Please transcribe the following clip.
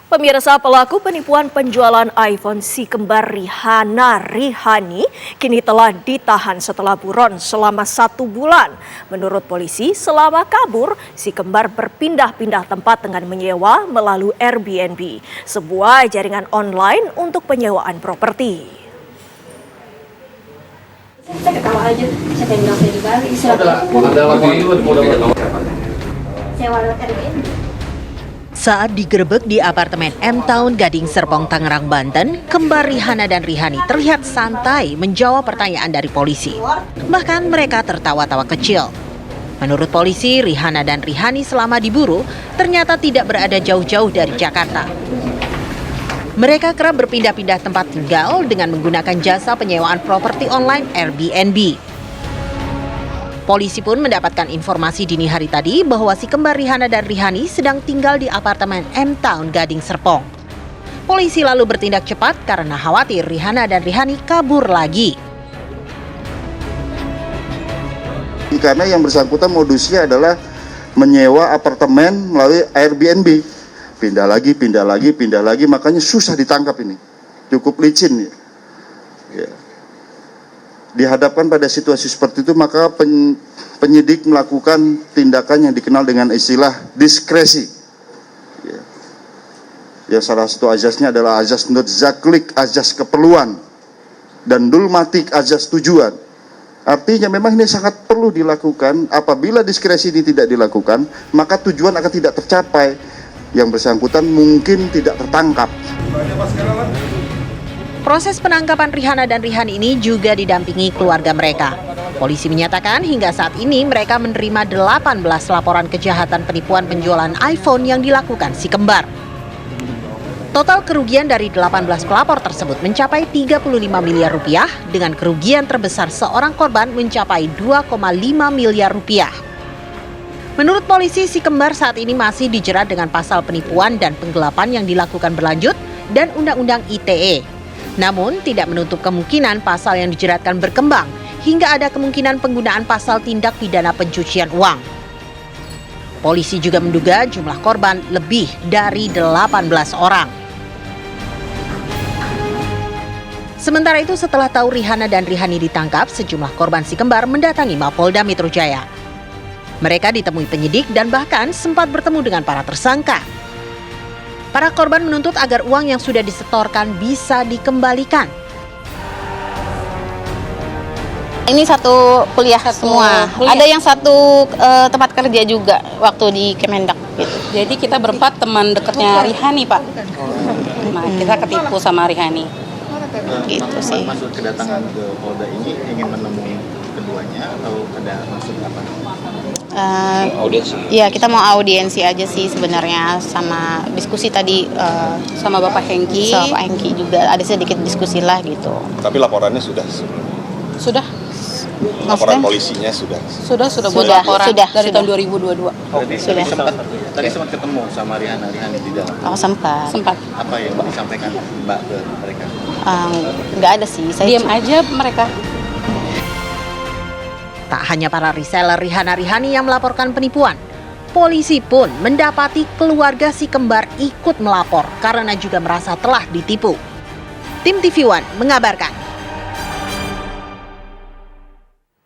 Pemirsa, pelaku penipuan penjualan iPhone si kembar Rihani kini telah ditahan setelah buron selama 1 bulan. Menurut polisi, selama kabur, si kembar berpindah-pindah tempat dengan menyewa melalui Airbnb, sebuah jaringan online untuk penyewaan properti. Saya ketawa aja, siapa yang bilang saya di Bali? Sewa lewat Airbnb. Saat digerebek di apartemen M Town Gading Serpong, Tangerang, Banten, kembar Rihana dan Rihani terlihat santai menjawab pertanyaan dari polisi. Bahkan mereka tertawa-tawa kecil. Menurut polisi, Rihana dan Rihani selama diburu ternyata tidak berada jauh-jauh dari Jakarta. Mereka kerap berpindah-pindah tempat tinggal dengan menggunakan jasa penyewaan properti online Airbnb. Polisi pun mendapatkan informasi dini hari tadi bahwa si kembar Rihana dan Rihani sedang tinggal di apartemen M Town Gading Serpong. Polisi lalu bertindak cepat karena khawatir Rihana dan Rihani kabur lagi. Karena yang bersangkutan modusnya adalah menyewa apartemen melalui Airbnb. Pindah lagi, makanya susah ditangkap ini. Cukup licin ya. Dihadapkan pada situasi seperti itu, maka penyidik melakukan tindakan yang dikenal dengan istilah diskresi. Ya, salah satu azasnya adalah azas nutzaklik, azas keperluan, dan dulmatik, azas tujuan. Artinya memang ini sangat perlu dilakukan. Apabila diskresi ini tidak dilakukan, maka tujuan akan tidak tercapai. Yang bersangkutan mungkin tidak tertangkap. Proses penangkapan Rihana dan Rihani ini juga didampingi keluarga mereka. Polisi menyatakan hingga saat ini mereka menerima 18 laporan kejahatan penipuan penjualan iPhone yang dilakukan si kembar. Total kerugian dari 18 pelapor tersebut mencapai 35 miliar rupiah dengan kerugian terbesar seorang korban mencapai 2,5 miliar rupiah. Menurut polisi, si kembar saat ini masih dijerat dengan pasal penipuan dan penggelapan yang dilakukan berlanjut dan Undang-Undang ITE. Namun, tidak menutup kemungkinan pasal yang dijeratkan berkembang hingga ada kemungkinan penggunaan pasal tindak pidana pencucian uang. Polisi juga menduga jumlah korban lebih dari 18 orang. Sementara itu, setelah tahu Rihana dan Rihani ditangkap, sejumlah korban si kembar mendatangi Mapolda Metro Jaya. Mereka ditemui penyidik dan bahkan sempat bertemu dengan para tersangka. Para korban menuntut agar uang yang sudah disetorkan bisa dikembalikan. Ini satu kuliah semua. Ada yang satu tempat kerja juga waktu di Kemendak. Gitu. Jadi kita berempat teman dekatnya Rihani, Pak. Nah, kita ketipu sama Rihani. Gitu sih. Maksud kedatangan ke Polda ini ingin menemui keduanya atau ada maksud apa? Audiensi? Ya, kita mau audiensi aja sih sebenarnya, sama diskusi tadi sama Bapak Hengki. Sama Pak Hengki juga ada sedikit diskusi lah gitu. Tapi laporannya sudah. Laporan polisinya sudah buat laporan dari tahun 2022. Tadi sempat ketemu sama Rihana di dalam. Oh, sempat. Apa yang disampaikan Mbak ke mereka? Nggak ada sih. Diam aja mereka. Tak hanya para reseller Rihana-Rihani yang melaporkan penipuan, polisi pun mendapati keluarga si kembar ikut melapor karena juga merasa telah ditipu. Tim TV One mengabarkan.